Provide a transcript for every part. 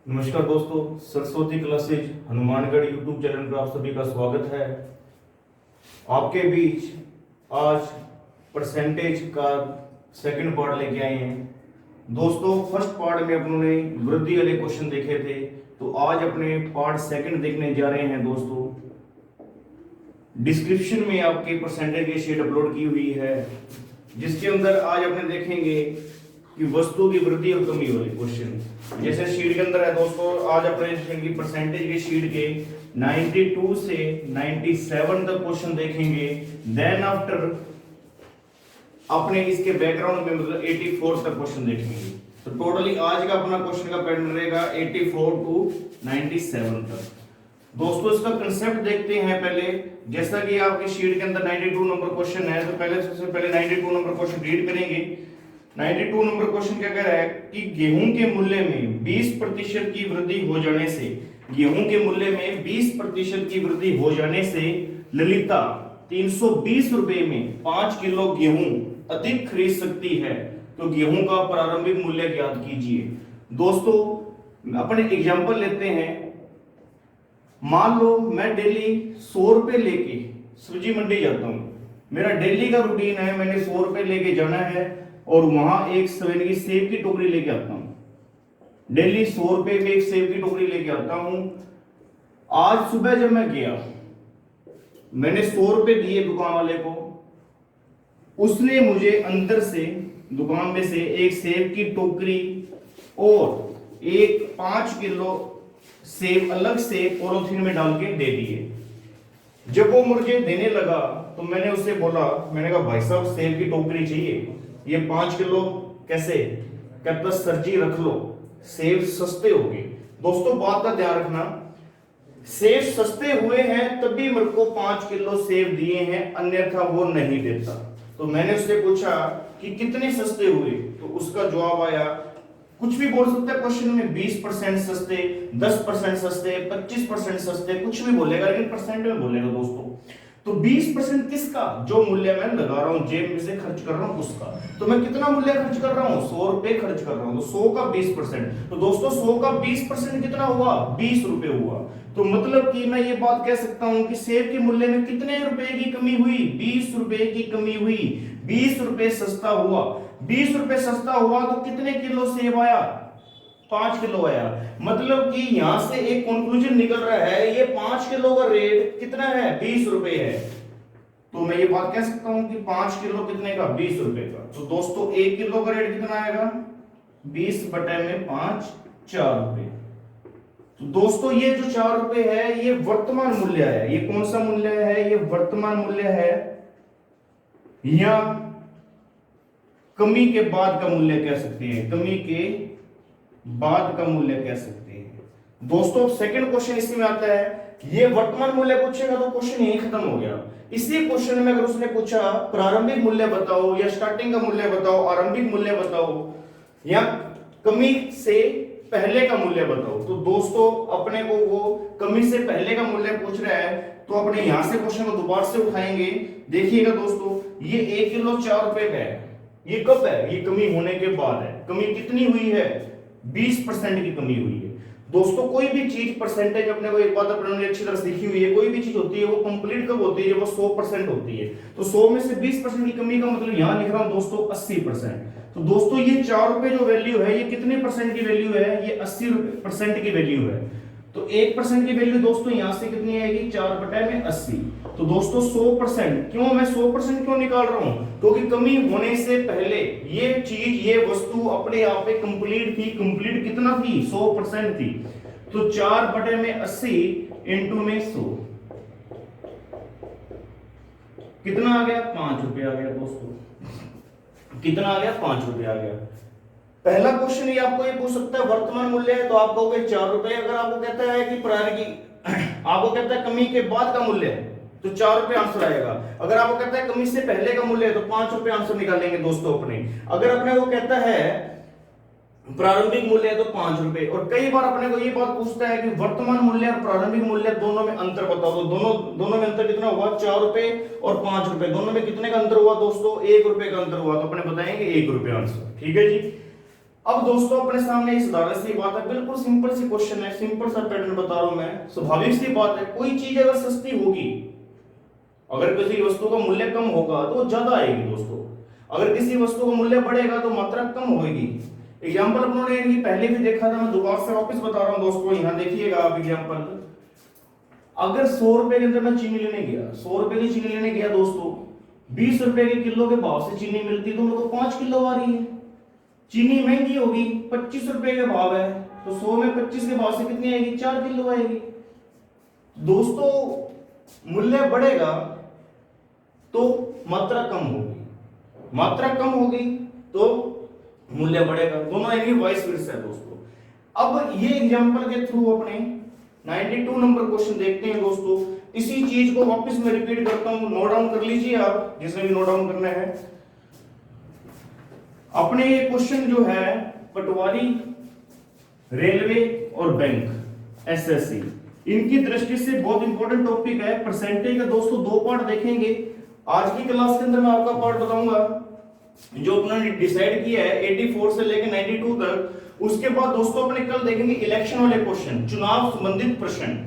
नमस्कार दोस्तों, Saraswati classes Hanumangarh YouTube channel पर आप सभी का स्वागत है। आपके बीच आज परसेंटेज का सेकंड पार्ट लेके आए हैं। दोस्तों, फर्स्ट पार्ट में अपनों ने वृद्धि वाले क्वेश्चन देखे थे, तो आज अपने पार्ट सेकंड देखने जा रहे हैं। दोस्तों, डिस्क्रिप्शन में आपके परसेंटेज की शीट अपलोड की हुई है, जिसके अंदर आज अपने देखेंगे कि वस्तु की वृद्धि और कमी वाले क्वेश्चन। जैसे शीट के अंदर है दोस्तों, आज अपने की परसेंटेज की शीट के 92 से 97 तक क्वेश्चन देखेंगे। देन आफ्टर अपने इसके बैकग्राउंड में मतलब 84 तक क्वेश्चन देखेंगे। तो टोटली आज का अपना क्वेश्चन का पैटर्न रहेगा 84 टू 97 तक। दोस्तों, इसका कंसेप्ट देखते हैं पहले। जैसा कि आपकी शीट के अंदर 92 नंबर क्वेश्चन है, तो पहले सबसे पहले 92 नंबर क्वेश्चन रीड करेंगे। 92 नंबर क्वेश्चन क्या कह रहा है कि गेहूं के मूल्य में 20% की वृद्धि हो जाने से, गेहूं के मूल्य में 20% की वृद्धि हो जाने से ललिता 320 रुपए में 5 किलो गेहूं अधिक खरीद सकती है। तो गेहूं का प्रारंभिक मूल्य ज्ञात कीजिए। दोस्तों, अपने एग्जांपल लेते हैं। मान लो मैं डेली 100 रुपए लेके सब्जी मंडी जाता हूं। मेरा डेली का रूटीन है, मैंने 100 रुपए लेके जाना है और वहां एक सेब की टोकरी लेके आता हूं। डेली 100 रुपए में एक सेब की टोकरी लेके आता हूं। आज सुबह जब मैं गया, मैंने 100 रुपए दिए दुकान वाले को। उसने मुझे अंदर से दुकान में से एक सेब की टोकरी और एक 5 किलो सेब अलग से पॉलिथीन में डाल के दे दिए। जब वो मुझे देने लगा तो मैंने उससे बोला, मैंने कहा भाई साहब सेब की टोकरी चाहिए, ये 5 किलो कैसे? कहता सर जी रख लो, सेब सस्ते हो गए। दोस्तों, बात का ध्यान रखना, सेब सस्ते हुए हैं तभी मेरे को 5 किलो सेब दिए हैं, अन्यथा वो नहीं देता। तो मैंने उससे पूछा कि कितने सस्ते हुए, तो उसका जवाब आया, कुछ भी बोल सकते हैं क्वेश्चन में, 20% सस्ते, 10% सस्ते, 25% सस्ते, कुछ भी बोलेगा, लेकिन परसेंट में बोलेगा। दोस्तों, तो 20% किसका? जो मूल्य मैं लगा रहा हूं, जेब में से खर्च कर रहा हूं उसका। तो मैं कितना मूल्य खर्च कर रहा हूं? 100 रुपए खर्च कर रहा हूं। तो 100 का 20%, तो दोस्तों 100 का 20% कितना हुआ? 20 रुपए हुआ। तो मतलब कि मैं ये बात कह सकता हूं कि सेब के मूल्य में कितने रुपए की कमी हुई? 20 रुपए की कमी हुई। 20 रुपए सस्ता हुआ। 20 रुपए सस्ता हुआ तो कितने किलो सेब आया? 5 किलो आया। मतलब कि यहां से एक कंक्लूजन निकल रहा है, ये 5 किलो का रेट कितना है? 20 रुपए है। तो मैं ये बात कह सकता हूं कि 5 किलो कितने का? 20 रुपए का। तो दोस्तों 1 किलो का रेट कितना आएगा? 20 बटे में 5, 4 रुपए। तो दोस्तों ये जो 4 रुपए है, ये वर्तमान मूल्य है। ये कौन सा मूल्य है? ये वर्तमान मूल्य है, या कमी के बाद का मूल्य कह सकते हैं, कमी के बाद का मूल्य कह सकते हैं। दोस्तों, सेकंड क्वेश्चन इसमें आता है, ये वर्तमान मूल्य पूछेगा तो क्वेश्चन यही खत्म हो गया। इसी क्वेश्चन में अगर उसने पूछा प्रारंभिक मूल्य बताओ, या स्टार्टिंग का मूल्य बताओ, आरंभिक मूल्य बताओ, या कमी से पहले का मूल्य बताओ, तो दोस्तों अपने को वो कमी से पहले का मूल्य पूछ रहा है। तो अपने यहां से क्वेश्चन को दोबारा से उठाएंगे। देखिएगा दोस्तों, ये 1 किलो 4 रुपए का है। ये कब है? ये कमी होने के बाद है। कमी कितनी हुई है? 20% की कमी हुई है। दोस्तों, कोई भी चीज परसेंटेज, अपने को एक बात अपने ने अच्छी तरह सीखी हुई है, कोई भी चीज होती है वो कंप्लीट कब होती है? जब वो 100% होती है। तो 100 में से 20% की कमी का मतलब यहां लिख रहा हूं दोस्तों 80%। तो दोस्तों ये 4 रुपए जो वैल्यू है, ये कितने परसेंट की वैल्यू है? ये 80% की वैल्यू है। तो 1% की वैल्यू दोस्तों यहां से कितनी आएगी? 4 बटे में 80। तो दोस्तों 100%, क्यों मैं 100% क्यों निकाल रहा हूं? क्योंकि कमी होने से पहले ये चीज, ये वस्तु अपने आप में कंप्लीट थी। कंप्लीट कितना थी? 100% थी। तो 4 बटे में 80 इंटू में 100 कितना आ गया? 5 रुपए आ गया। दोस्तों कितना आ गया? 5 रुपए आ गया। पहला क्वेश्चन ये आपको ये पूछ सकता है वर्तमान मूल्य है, तो आप कहोगे 4 रुपए। अगर आपको कहता है कि प्रारंभिक, आपको कहता है कमी के बाद का मूल्य है, तो 4 रुपए आंसर आएगा। अगर आपको कहता है कमी से पहले का मूल्य है, तो 5 रुपए आंसर निकालेंगे दोस्तों अपने। अगर अपने को कहता है प्रारंभिक मूल्य है तो 5 रुपए। और कई बार अपने को ये बात पूछता है कि वर्तमान मूल्य और प्रारंभिक मूल्य दोनों में अंतर बताओ। तो दोनों में अंतर कितना हुआ? 4 रुपए और 5 रुपए। दोनों में कितने का अंतर हुआ दोस्तों? 1 रुपए का अंतर हुआ। तो अपने बताएंगे 1 रुपए आंसर। ठीक है जी। अब दोस्तों अपने सामने इस साधारण सी बात है, बिल्कुल सिंपल सी क्वेश्चन है, सिंपल सा पैटर्न बता रहा हूं मैं। स्वाभाविक सी बात है, कोई चीज अगर सस्ती होगी, अगर किसी वस्तु का मूल्य कम होगा तो ज्यादा आएगी दोस्तों, अगर किसी वस्तु का मूल्य बढ़ेगा तो मात्रा कम होगी। एग्जाम्पल अपने पहले भी देखा था, मैं दोबारा से वापस बता रहा हूं दोस्तों, यहां देखिएगा आप एग्जाम्पल। अगर 100 रुपए के अंदर मैं चीनी लेने गया, 100 रुपए की चीनी लेने गया दोस्तों, 20 रुपए के किलो के भाव से चीनी मिलती तो मेरे को 5 किलो आ रही है। चीनी महंगी होगी, 25 रुपए के भाव है, तो 100 में 25 के भाव से कितनी आएगी, 4 किलो आएगी। दोस्तों मूल्य बढ़ेगा तो मात्रा कम होगी, मात्रा कम होगी तो मूल्य बढ़ेगा, दोनों यानी वाइस वर्सा है दोस्तों। अब ये एग्जांपल के थ्रू अपने 92 नंबर क्वेश्चन देखते हैं दोस्तों। इसी चीज को वापस मैं रिपीट करता हूं, नोट डाउन कर लीजिए आप, जिसमें भी नोट डाउन करना है। अपने ये क्वेश्चन जो है पटवारी, रेलवे और बैंक, एसएससी, इनकी दृष्टि से बहुत इंपॉर्टेंट टॉपिक है। परसेंटेज का दोस्तों 2 पार्ट देखेंगे। आज की क्लास के अंदर मैं आपका पार्ट बताऊंगा जो अपने डिसाइड किया है 84 से लेकर 92 तक। उसके बाद दोस्तों अपने कल देखेंगे इलेक्शन वाले क्वेश्चन, चुनाव संबंधित प्रश्न,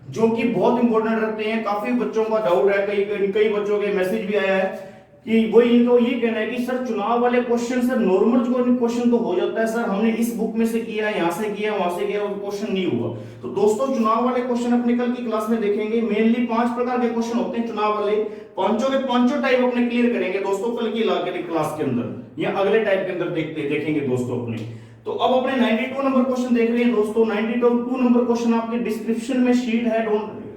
जो कि बहुत इंपॉर्टेंट रहते हैं। काफी बच्चों का डाउट है, कई बच्चों के मैसेज भी आया है कि वो इनको ये कहना है कि सर चुनाव वाले क्वेश्चन सर नॉर्मल जो क्वेश्चन तो हो जाता है सर, हमने इस बुक में से किया, यहाँ से किया, वहां से किया, वो क्वेश्चन नहीं हुआ। तो दोस्तों चुनाव वाले क्वेश्चन अपने कल की क्लास में देखेंगे। मेनली 5 प्रकार के क्वेश्चन होते हैं चुनाव वाले, पांचों के पांचों टाइप अपने क्लियर करेंगे दोस्तों कल की क्लास के अंदर, या अगले टाइप के अंदर देखेंगे दोस्तों अपने। तो अब अपने 92 नंबर क्वेश्चन देख रहे हैं दोस्तों। 92 नंबर क्वेश्चन आपके डिस्क्रिप्शन में शीट है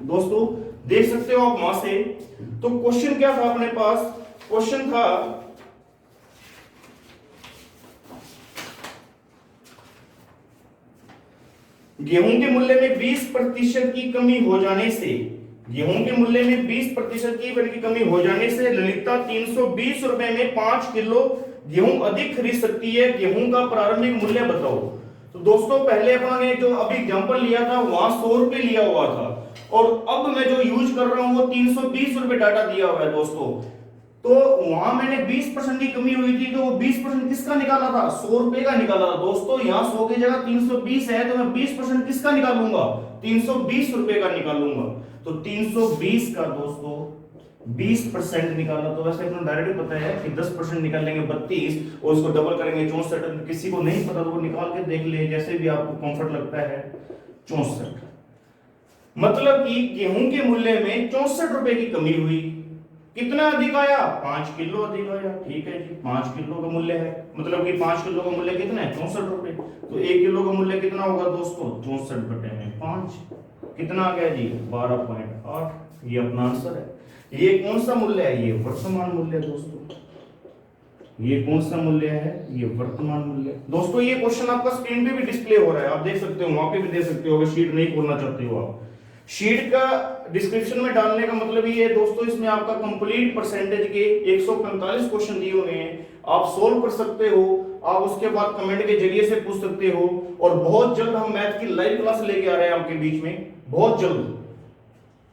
दोस्तों, देख सकते हो आप वहां से। तो क्वेश्चन क्या था अपने पास, क्वेश्चन था गेहूं के मूल्य में 20% की कमी हो जाने से, गेहूं के मूल्य में 20% की कमी हो जाने से ललिता 320 रुपए में 5 किलो गेहूं अधिक खरीद सकती है, गेहूं का प्रारंभिक मूल्य बताओ। तो दोस्तों पहले अपने जो अभी एग्जांपल लिया था वहां 100 रुपए लिया हुआ था, और अब मैं जो यूज कर रहा हूं वो 320 रुपए डाटा दिया हुआ है दोस्तों। तो वहां मैंने 20% की कमी हुई थी, तो वो 20% किसका निकाला था, 100 रुपए का निकाला था दोस्तों। यहाँ 100 की जगह 320 है, तो मैं 20% किसका निकालूंगा, 320 रुपए का निकालूंगा। तो 320 का दोस्तों 20% निकाला, तो वैसे अपना डायरेक्ट पता है कि 10% निकाल लेंगे 32, और उसको डबल करेंगे 64। किसी को नहीं पता तो वो निकाल के देख ले, जैसे भी आपको कंफर्ट लगता है। 64 मतलब कि गेहूं के मूल्य में 64 रुपए की कमी हुई। कितना अधिक आया, 5 किलो अधिक आया। ठीक है जी, 5 किलो का मूल्य है, मतलब कि 5 किलो का मूल्य कितना है, 64 रुपए। तो 1 किलो का मूल्य कितना होगा दोस्तों, 64 बटे में 5, कितना आ गया जी, 12.8। ये अपना आंसर है। ये कौन सा मूल्य है, ये वर्तमान मूल्य दोस्तों। ये कौन सा मूल्य है, ये वर्तमान मूल्य दोस्तों। ये क्वेश्चन आपका स्क्रीन पे भी डिस्प्ले हो रहा है, आप देख सकते हो, वहां पे भी देख सकते हो। अगर शीट नहीं खोलना चाहते हो आप, शीट का डिस्क्रिप्शन में डालने का मतलब ये है दोस्तों, इसमें आपका कंप्लीट परसेंटेज के 145 क्वेश्चन दिए हुए हैं, आप सोल्व कर सकते हो। आप उसके बाद कमेंट के जरिए से पूछ सकते हो। और बहुत जल्द हम मैथ की लाइव क्लास लेके आ रहे हैं आपके बीच में, बहुत जल्द।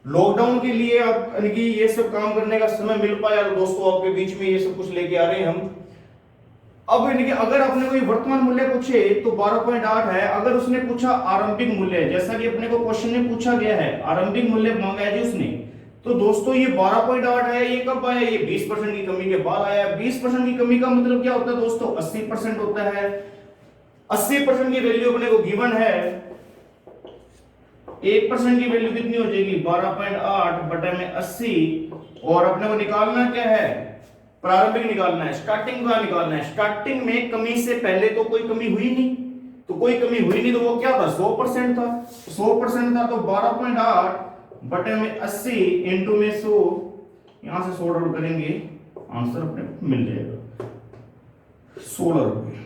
लॉकडाउन के लिए आप इनकी ये सब काम करने का समय मिल पाया तो दोस्तों आपके बीच में ये सब कुछ लेके आ रहे हैं हम। अब इनके अगर आपने कोई वर्तमान मूल्य पूछे तो 12.8 है। अगर उसने पूछा आरंभिक मूल्य, जैसा कि अपने को क्वेश्चन में पूछा गया है, आरंभिक मूल्य मांगा है जी उसने, तो दोस्तों ये 12.8 है। ये कब आया, ये 20% की कमी के बाद आया। 20% की कमी का मतलब क्या होता है दोस्तों, 80% होता है। 80% की वैल्यू अपने को गिवन है, 1% की वैल्यू कितनी हो जाएगी, 12.8 बटे में 80। और अपने को निकालना क्या है, प्रारंभिक निकालना है, स्टार्टिंग का निकालना है। स्टार्टिंग में कमी से पहले तो कोई कमी हुई नहीं, तो कोई कमी हुई नहीं, तो वो क्या था, 100% था। 100% था तो 12.8 बटे में 80 इंटू में 100, यहां से 100 आउट करेंगे, आंसर अपने को मिल जाएगा 16 रुपए।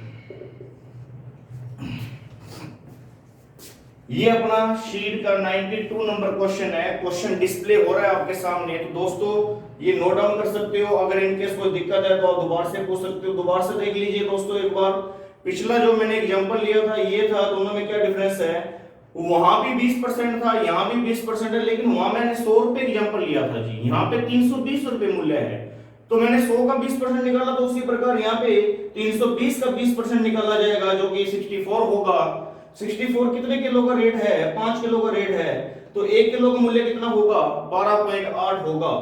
ये अपना शीट का 92 नंबर क्वेश्चन है। क्वेश्चन डिस्प्ले हो रहा है आपके सामने, तो दोस्तों ये नोट डाउन कर सकते हो। अगर इनकेस कोई दिक्कत है तो आप दोबारा से पूछ सकते हो, दोबारा से देख लीजिए दोस्तों एक बार। पिछला जो मैंने एग्जांपल लिया था ये था, दोनों में क्या डिफरेंस है, वहां भी 20% था, यहाँ भी 20% है, लेकिन वहां मैंने 100 रुपए एग्जांपल लिया था जी, यहाँ पे 320 रुपए मूल्य है। तो मैंने 100 का 20% निकाला, तो उसी प्रकार यहाँ पे 320 का 20% निकाला जाएगा जो कि 64 होगा। 64 कितने किलो का रेट है? 5 किलो का रेट है, तो 1 किलो का मूल्य कितना होगा? 12.8 होगा।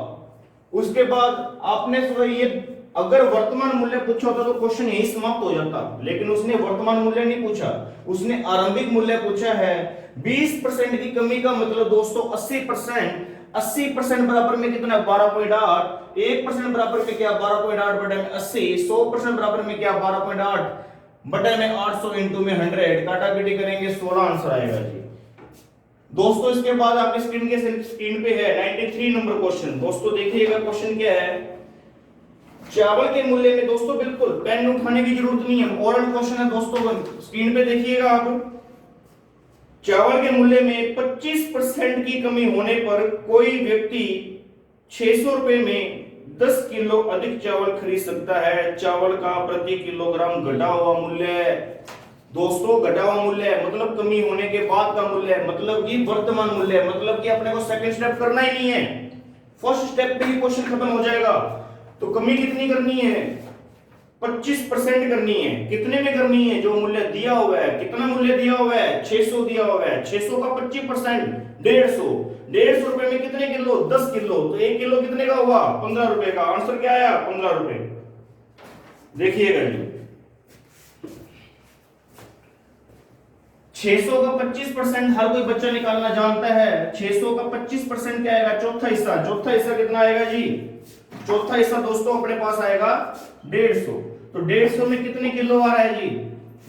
उसके बाद आपने ये अगर वर्तमान मूल्य पूछा होता तो क्वेश्चन यही समाप्त हो जाता, लेकिन उसने वर्तमान मूल्य नहीं पूछा, उसने आरंभिक मूल्य पूछा है। 20% की कमी का मतलब दोस्तों 80%। 80% बराबर में कितना? 12.8। 1% बराबर में क्या? 12.8 बटे में 80। 100% बराबर में क्या? 12.8 बटे में 800 इंटू में 100। काटाकाटी करेंगे 16 आंसर आएगा जी। दोस्तों इसके बाद आपकी स्क्रीन पे है 93 नंबर क्वेश्चन। दोस्तों देखिएगा क्वेश्चन क्या है। चावल के मूल्य में दोस्तों बिल्कुल पेन उठाने की जरूरत नहीं है, ओरल क्वेश्चन है दोस्तों। स्क्रीन पे देखिएगा आप। चावल के मूल्य में 25% की कमी होने पर कोई व्यक्ति 600 रुपए में 10 किलो अधिक चावल खरीद सकता है। चावल का प्रति किलोग्राम घटा हुआ मूल्य है दोस्तों, घटा हुआ मूल्य है मतलब कमी होने के बाद का मूल्य है, मतलब कि वर्तमान मूल्य है, मतलब कि अपने को सेकंड स्टेप करना ही नहीं है, फर्स्ट स्टेप पे ही क्वेश्चन खत्म हो जाएगा। तो कमी कितनी करनी है? 25% करनी है। कितने में करनी है? जो मूल्य दिया हुआ है। कितना मूल्य दिया हुआ है? 600 दिया हुआ है। 600 का 25% 150। 150 रुपए में कितने किलो? 10 किलो। तो 1 किलो कितने का हुआ? 15 रुपए का। आंसर क्या आया? 15 रुपए। देखिएगा जी 600 का 25% हर कोई बच्चा निकालना जानता है। 600 का 25% क्या आएगा? चौथा हिस्सा। चौथा हिस्सा कितना आएगा जी? चौथा हिस्सा दोस्तों अपने पास आएगा 150। तो 150 में कितने किलो आ रहा है जी?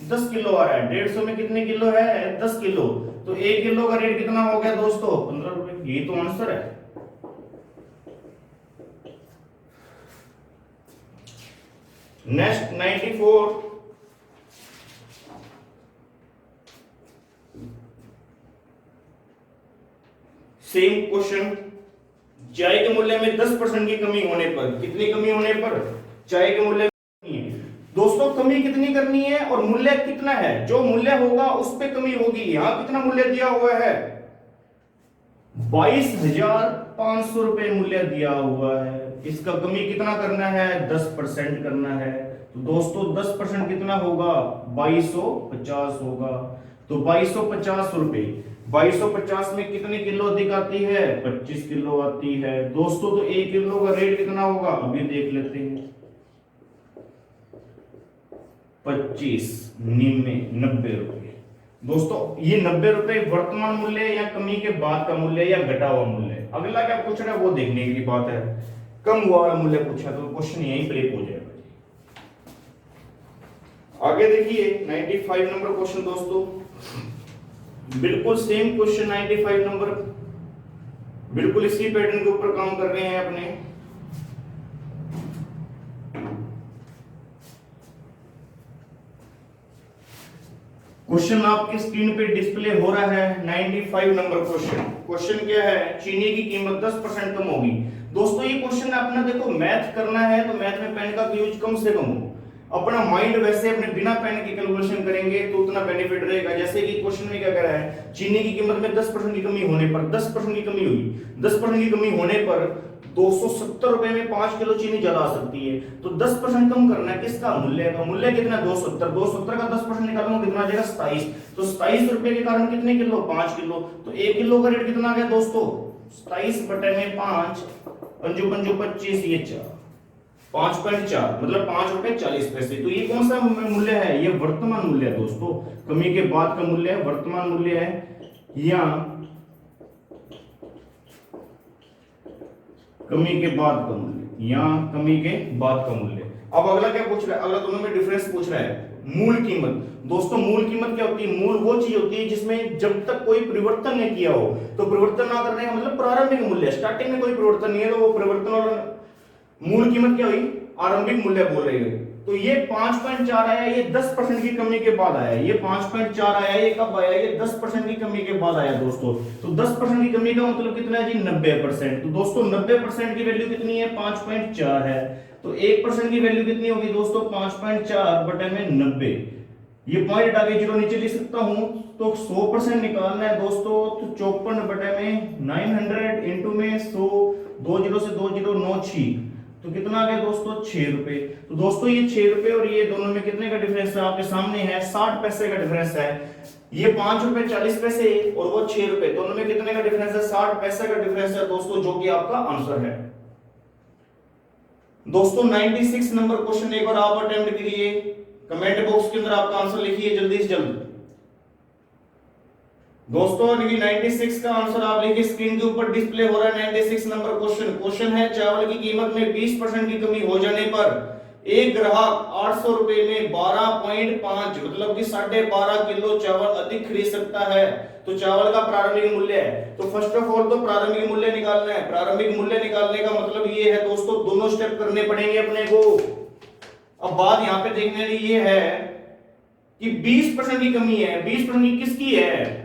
10 किलो आ रहा है। 150 में कितने किलो है? 10 किलो। तो 1 किलो का रेट कितना हो गया दोस्तों? 15 रुपए। ये तो आंसर है। Next 94 same question. चाय के मूल्य में 10% की कमी होने पर, कितनी कमी होने पर? चाय के मूल्य में दोस्तों कमी कितनी करनी है और मूल्य कितना है? जो मूल्य होगा उस पे कमी होगी। यहां कितना मूल्य दिया हुआ है? 22,500 रुपए मूल्य दिया हुआ है। इसका कमी कितना करना है? 10% करना है। तो दोस्तों 10% कितना होगा? 2250 होगा। तो 2250 रुपए, 2250 में कितने किलो अधिक आती है? 25 किलो आती है दोस्तों। तो 1 किलो का रेट कितना होगा? अभी देख लेते हैं। 25 90 रुपए। दोस्तों ये 90 रुपए वर्तमान मूल्य है या कमी के बाद का मूल्य या घटा हुआ मूल्य? अगला क्या पूछ रहा है वो देखने की बात है। कम हुआ वाला मूल्य पूछा तो क्वेश्चन यहीं ब्रेक हो जाएगा। आगे देखिए 95 नंबर क्वेश्चन दोस्तों, बिल्कुल सेम क्वेश्चन 95 नंबर, बिल्कुल इसी पैटर्न के ऊपर काम कर रहे हैं अपने। क्वेश्चन आपकी स्क्रीन पे डिस्प्ले हो रहा है 95 नंबर क्वेश्चन। क्वेश्चन क्या है? चीनी की कीमत 10% कम होगी। दोस्तों ये क्वेश्चन अपना देखो मैथ करना है तो मैथ में पेन का यूज कम से कम हो। अपना माइंड वैसे अपने बिना पेन की कैलकुलेशन करेंगे तो उतना बेनिफिट रहेगा। जैसे कि क्वेश्चन में क्या कह रहा है? चीनी की कीमत में 10% की कमी होने पर, 10% की कमी हुई, 10% की कमी होने पर 270 रुपए में 5 किलो चीनी ज्यादा आ सकती है। तो 10% कम करना है किसका? मूल्य का। मूल्य कितना? 270। 270 का 10% निकालूंगा कितना आ जाएगा? 27। तो 27 रुपए के कारण कितने किलो? 5 किलो। तो 1 किलो का रेट कितना आ गया दोस्तों? 27 बटे में 5, 5 पंजो 25, ये 4, 5.4 मतलब 5 रुपए 40 पैसे। तो ये कौन सा मूल्य है? ये वर्तमान मूल्य है दोस्तों। कमी के बाद का मूल्य है, वर्तमान मूल्य है, या कमी के बाद का मूल्य, या कमी के बाद का मूल्य। अब अगला क्या पूछ रहा है? अगला दोनों में डिफरेंस पूछ रहा है। मूल कीमत। दोस्तों मूल कीमत क्या होती है? मूल वो चीज होती है जिसमें जब तक कोई परिवर्तन नहीं किया हो। तो परिवर्तन ना करने का मतलब प्रारंभिक मूल्य, स्टार्टिंग में कोई परिवर्तन नहीं है तो वो परिवर्तन और मूल कीमत क्या हुई? आरंभिक मूल्य बोल रहे हैं। तो ये 5.4 आया, ये 10% की कमी के बाद आया। ये 5.4 आया, ये कब आया? ये 10% की कमी के बाद आया दोस्तों। तो 10% की कमी का मतलब कितना है जी? 90%। तो दोस्तों 90% की वैल्यू कितनी है? 5.4 है। तो 1% की वैल्यू कितनी होगी दोस्तों? 5.4 बटे में 90। ये पॉइंट आगे जीरो नीचे लिख सकता हूं। तो 100% निकालना है दोस्तों। तो 54 बटे में 900 इंटू में 100, 2 जीरो से 2 जीरो 9 6। तो कितना आ गया दोस्तों 6 रुपए। तो दोस्तों ये 6 रुपए और ये दोनों में कितने का डिफरेंस है आपके सामने है 60 पैसे का डिफरेंस है। ये 5 रुपए 40 पैसे और वो 6 रुपए, दोनों में कितने का डिफरेंस है 60 पैसे का डिफरेंस है दोस्तों, जो कि आपका आंसर है। दोस्तों 96 नंबर क्वेश्चन एक बार आप अटेम्प्ट करिए, कमेंट बॉक्स के अंदर आपका आंसर लिखिए जल्दी से जल्द। दोस्तों 96 का आंसर आप लिखिए, स्क्रीन के ऊपर डिस्प्ले हो रहा है 96 नंबर क्वेश्चन है चावल की कीमत में 20% की कमी हो जाने पर एक ग्राहक 800 रुपए में 12.5 मतलब कि 12.5 किलो चावल अधिक खरीद सकता है, तो चावल का प्रारंभिक मूल्य है। तो फर्स्ट ऑफ ऑल तो प्रारंभिक मूल्य निकालना है। प्रारंभिक मूल्य निकालने का मतलब ये है दोस्तों, दोनों स्टेप करने पड़ेंगे अपने को। अब बात यहाँ पे देखने लिए ये है कि 20% की कमी है। 20% की किसकी है?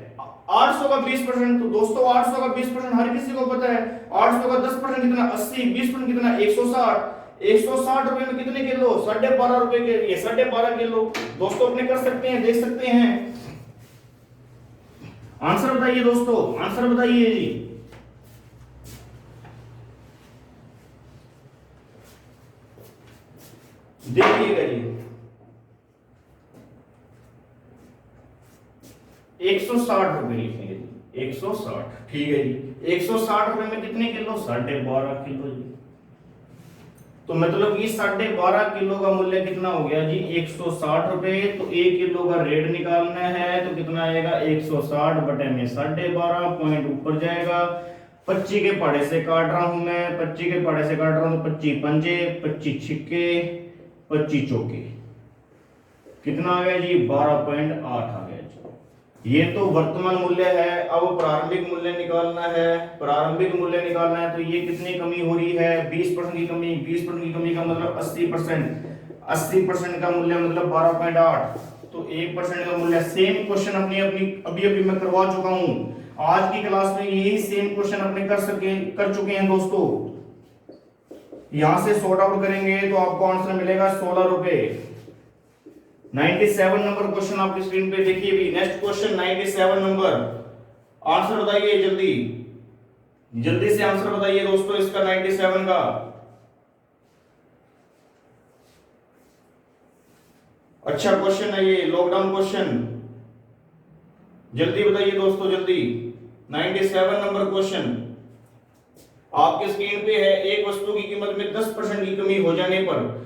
800 का 20%। तो दोस्तों 800 का 20% हर किसी को पता है। 800 का 10% कितना 80, 20% कितना 160। 160 रुपए में कितने किलो? 12.5 रुपए के, ये 12.5 किलो। दोस्तों अपने कर सकते हैं, देख सकते हैं। आंसर बताइए दोस्तों, आंसर बताइए जी। देखिएगा जी 160 रुपए लिखेंगे जी, 160। ठीक है जी, 160 रुपए में कितने किलो? 12.5 किलो जी। तो मतलब कि 12.5 किलो का मूल्य कितना हो गया जी? 160 रुपए। तो 1 किलो का रेट निकालना है तो कितना आएगा? 160 बटे में 12.5, पॉइंट ऊपर जाएगा। 25 के पहाड़े से काट रहा हूं मैं, 25 के पहाड़े से काट रहा हूं तो 25 पंजे, 25 छिक्के, 25 चौके, कितना आ गया जी? 12.8 आ गया जी। ये तो वर्तमान मूल्य है। अब प्रारंभिक मूल्य निकालना है। प्रारंभिक मूल्य निकालना है तो ये कितनी कमी हो रही है? 20% की कमी। 20% की कमी का मतलब 80%। 80% का मूल्य मतलब 12.8। तो 1% का मूल्य। सेम क्वेश्चन अपनी अभी अभी मैं करवा चुका हूं। आज की क्लास में यही सेम क्वेश्चन अपने कर चुके हैं दोस्तों। यहां से सॉर्ट आउट करेंगे तो आपको आंसर मिलेगा 16 रुपए। 97 नंबर क्वेश्चन आपकी स्क्रीन पे देखिए भी। Next question 97 number. आंसर बताइए जल्दी, जल्दी से आंसर बताइए दोस्तों इसका 97 का। अच्छा क्वेश्चन है ये, लॉकडाउन क्वेश्चन। जल्दी बताइए दोस्तों जल्दी। 97 नंबर क्वेश्चन आपके स्क्रीन पे है। एक वस्तु की कीमत में 10% की कमी हो जाने पर,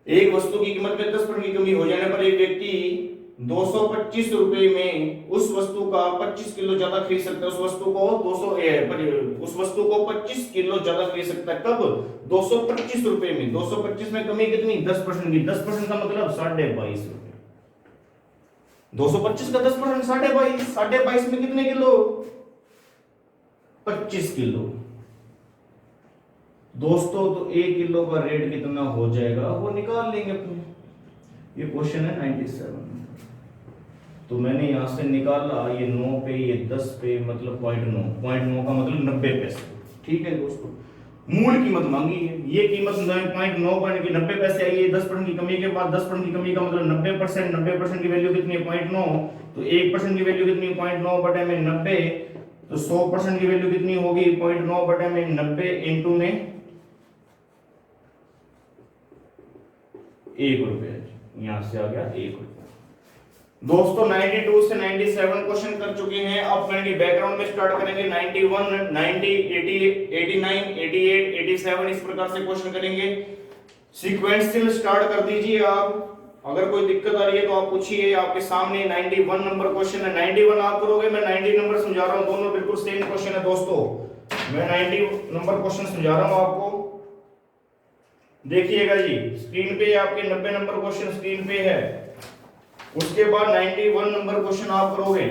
एक वस्तु की कीमत में 10% की कमी हो जाने पर एक व्यक्ति 225 रुपए में उस वस्तु का 25 किलो ज्यादा खरीद सकता है। उस वस्तु को 25 किलो ज्यादा खरीद सकता है। कब? 225 रुपए में। 225 में कमी कितनी? 10% की। 10% का मतलब 22.5 रुपए। 225 का 10% 22.5। 22.5 में कितने किलो? 25 किलो। दोस्तों तो 1 किलो का रेट कितना हो जाएगा वो निकाल लेंगे अपने। ये क्वेश्चन है 97। तो मैंने यहां से निकाला, ये 9 पे, ये 10 पे, मतलब 0.9 का मतलब 90 पैसे। ठीक है दोस्तों, मूल कीमत मांगी है। ये कीमत 0.9 की 90 पैसे आई है। 10% की कमी के बाद 10% की कमी का मतलब 90%। 90% की वैल्यू कितनी है? 0.9। तो 1% की वैल्यू कितनी? 0.9 बटे में 90। तो 100% की वैल्यू कितनी होगी? 0.9 बटे में 90 इंटू में 1 रुपया। यहां से आ गया 1 रुपया। दोस्तों 92 से 97 क्वेश्चन कर चुके हैं। अब बैकग्राउंड में स्टार्ट करेंगे। 91, 90, 80, 89, 88, 87 इस प्रकार से क्वेश्चन करेंगे। सीक्वेंशियल स्टार्ट कर दीजिए आप। अगर कोई दिक्कत आ रही है तो आप पूछिए। आपके सामने 91 नंबर क्वेश्चन है। 91 आप करोगे, मैं 90 नंबर समझा रहा हूं, दोनों बिल्कुल सेम क्वेश्चन है दोस्तों। मैं 90 नंबर क्वेश्चन समझा रहा हूं आपको, देखिएगा जी। स्क्रीन पे आपके 90 नंबर क्वेश्चन स्क्रीन पे है। उसके बाद 91 नंबर क्वेश्चन आप करोगे।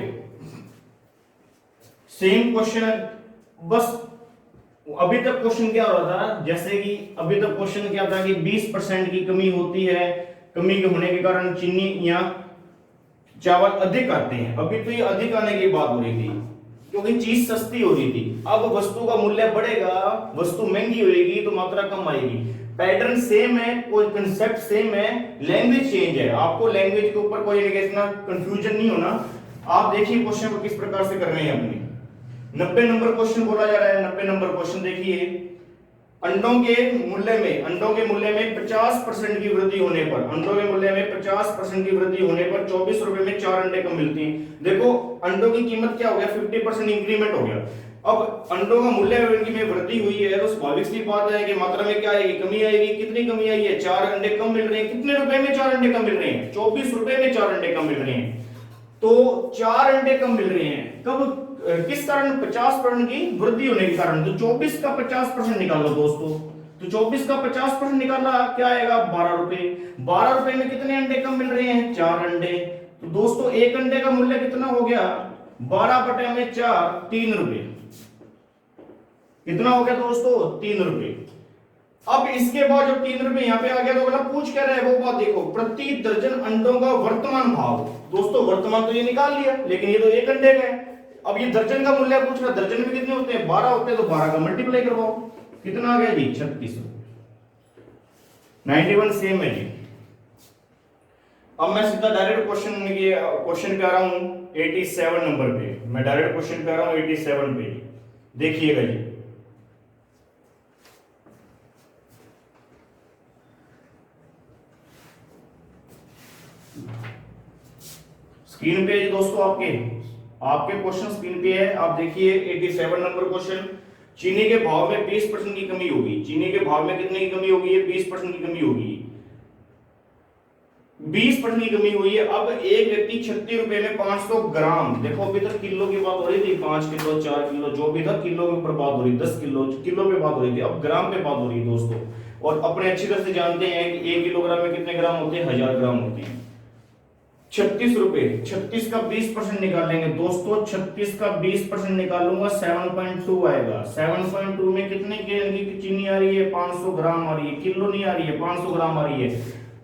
सेम क्वेश्चन, बस अभी तक क्वेश्चन क्या हो रहा था, जैसे कि अभी तक क्वेश्चन क्या था कि 20% की कमी होती है। कमी के होने के कारण चीनी या चावल अधिक आते हैं। अभी तो ये अधिक आने की बात हो रही थी क्योंकि चीज सस्ती हो रही थी। अब वस्तु का मूल्य बढ़ेगा, वस्तु महंगी होगी तो मात्रा कम आएगी। पैटर्न सेम है, कोई कंसेप्ट सेम है, लैंग्वेज चेंज है। आपको लैंग्वेज के ऊपर कोई कंफ्यूजन नहीं होना। आप देखिए क्वेश्चन को किस प्रकार से कर रहे हैं अपने। 90 नंबर क्वेश्चन बोला जा रहा है। 90 नंबर क्वेश्चन देखिए। अंडों के मूल्य में 50% की वृद्धि होने पर, अंडों के मूल्य में 50% की वृद्धि होने पर 24 रुपए में 4 अंडे कम मिलते हैं। देखो अंडों की कीमत क्या हो गया, 50% इंक्रीमेंट हो गया। अब अंडों का मूल्य में वृद्धि हुई है तो स्वाभाविक सी बात है कि मात्रा में क्या आएगी, कमी आएगी। कितनी कमी आई है, 4 अंडे कम मिल रहे हैं। कितने रुपए में 4 अंडे कम मिल रहे हैं, 24 रुपए में 4 अंडे कम मिल रहे हैं। तो 4 अंडे कम मिल रहे हैं कब, किस कारण, 50% की वृद्धि होने के कारण। तो 24 का 50% निकालो दोस्तों, तो 24 का 50% निकालना क्या आएगा, 12 रुपए। 12 रुपए में कितने अंडे कम मिल रहे हैं, 4 अंडे। तो दोस्तों एक अंडे का मूल्य कितना हो गया, 12 बटे में 4, 3 रुपए। कितना हो गया दोस्तों, 3 रुपए। अब इसके बाद जो 3 रुपए यहाँ पे आ गया, तो अगला पूछ क्या रहा है वो बात देखो, प्रति दर्जन अंडों का वर्तमान भाव। दोस्तों वर्तमान तो ये निकाल लिया, लेकिन ये तो एक अंडे का है। अब ये दर्जन का मूल्य पूछ रहा है, दर्जन में कितने होते हैं, 12 होते हैं, तो 12 का मल्टीप्लाई करवाओ। कितना आ गया जी, 36 रुपए। 91 सेम है जी। अब मैं सीधा डायरेक्ट क्वेश्चन पे आ रहा हूं 87 नंबर पे। मैं डायरेक्ट क्वेश्चन पे आ रहा हूं 87 पे। देखिएगा जी, स्क्रीन पे जी दोस्तों, आपके क्वेश्चन स्क्रीन पे है। आप देखिए 87 नंबर क्वेश्चन। चीनी के भाव में 20% की कमी होगी। चीनी के भाव में कितने की कमी होगी, 20% की कमी होगी। 20% की कमी हुई है। अब एक व्यक्ति 36 रुपए में 500 ग्राम, देखो अभी तक किलो की बात हो रही थी, 5 किलो 4 किलो जो भी था किलो के ऊपर बात हो रही, 10 किलो पे बात हो रही थी, अब ग्राम पे बात हो रही है दोस्तों। और अपने अच्छी तरह से जानते हैं कि 1 किलोग्राम में कितने ग्राम होते हैं, 1000 ग्राम होते हैं। 36 रुपए, 36 का 20% निकालेंगे दोस्तों, 36 का 20% निकालूंगा 7.2 आएगा। 7.2 में कितने की चीनी आ रही है, 500 ग्राम आ रही है, किलो नहीं आ रही है, 500 ग्राम आ रही है।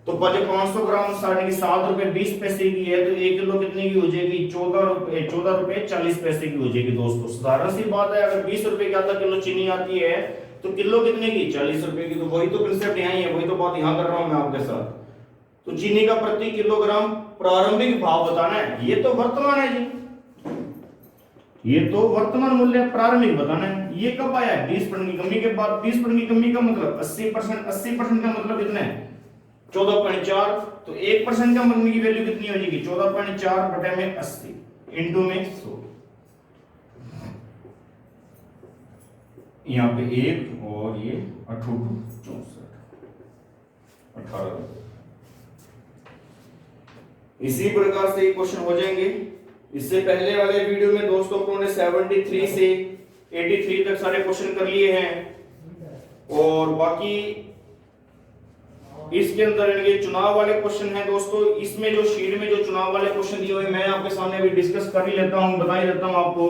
तो 500 ग्राम साढ़े 7 रुपए 20 पैसे की है, तो 1 किलो कितने की हो जाएगी, 14 रुपए 40 पैसे की हो जाएगी दोस्तों। साधारण सी बात है, अगर 20 रुपए की आधा किलो चीनी आती है तो किलो कितने की, 40 रुपए की। तो वही तो कंसेप्ट यहाँ ही है, वही तो बात यहाँ कर रहा हूं मैं आपके साथ। तो चीनी का प्रति किलोग्राम प्रारंभिक भाव बताना है, ये तो वर्तमान है जी, ये तो वर्तमान मूल्य प्रारंभिक बताना है। ये कब आया, 20% की कमी के बाद। 20% की कमी का मतलब 80%, 80% का मतलब कितना है, 14.4। तो 1% का कमी की वैल्यू कितनी हो जाएगी, 14.4 बटे में 80 इंटू में 100। यहाँ पे 1 और ये 64 18। इसी प्रकार से क्वेश्चन हो जाएंगे। इससे पहले वाले वीडियो में दोस्तों अपनों ने 73 से 83 तक सारे क्वेश्चन कर लिए हैं, और बाकी इसके अंदर इनके चुनाव वाले क्वेश्चन हैं दोस्तों। इसमें जो शीट में जो चुनाव वाले क्वेश्चन दिए हुए मैं आपके सामने अभी डिस्कस कर ही लेता हूं, बता ही देता हूं आपको।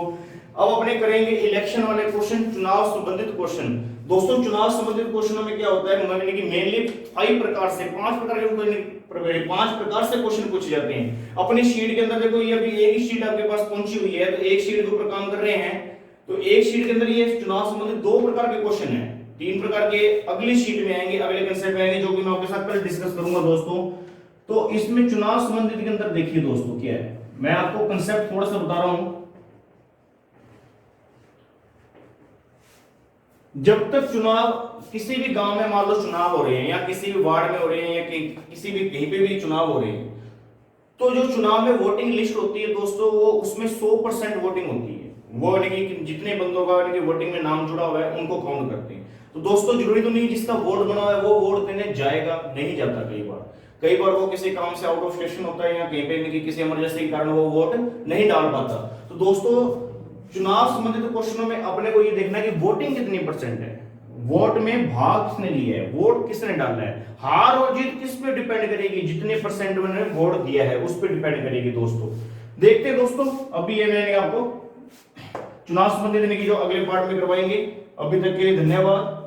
अब अपने करेंगे इलेक्शन वाले क्वेश्चन, चुनाव संबंधित क्वेश्चन। दोस्तों चुनाव संबंधित क्वेश्चनों में क्या होता है, मेनली 5 प्रकार से 5 प्रकार से क्वेश्चन पूछे जाते हैं। अपनी शीट के अंदर देखो, ये अभी एक ही शीट आपके पास पहुंची हुई है, तो एक शीट के ऊपर काम कर रहे हैं। तो एक शीट के अंदर ये चुनाव संबंधित 2 प्रकार के क्वेश्चन हैं, 3 प्रकार के अगली शीट में आएंगे, अगले कंसेप्ट में आएंगे, जो कि मैं आपके साथ कल डिस्कस करूंगा दोस्तों। तो इसमें चुनाव संबंधित के अंदर देखिए दोस्तों क्या है, मैं आपको कंसेप्ट थोड़ा सा बता रहा हूं। जब तक चुनाव किसी भी गांव में मान लो चुनाव हो रहे हैं, या किसी भी वार्ड में हो रहे हैं, या किसी भी कहीं पे भी चुनाव हो रहे हैं, तो जो चुनाव में वोटिंग लिस्ट होती है दोस्तों, वो उसमें 100% वोटिंग होती है। वो यानी कि जितने बंदों का यानी कि वोटिंग में नाम जुड़ा हुआ है उनको काउंट करते हैं। तो दोस्तों जरूरी तो नहीं जिसका वोट बना हुआ है वो वोट देने जाएगा, नहीं जाता। कई बार वो किसी काम से आउट ऑफ स्टेशन होता है, या कहीं पे किसी इमरजेंसी के कारण वो वोट नहीं डाल पाता। तो दोस्तों चुनाव संबंधित क्वेश्चनों में अपने को ये देखना है कि वोटिंग कितनी परसेंट है, वोट में भाग किसने लिया है, वोट किसने डाला है। हार और जीत किस पे डिपेंड करेगी, जितने परसेंट मैंने वोट दिया है उस पर डिपेंड करेगी दोस्तों। देखते हैं दोस्तों, अभी ये मैंने आपको चुनाव संबंधित जो अगले पार्ट में करवाएंगे। अभी तक के लिए धन्यवाद।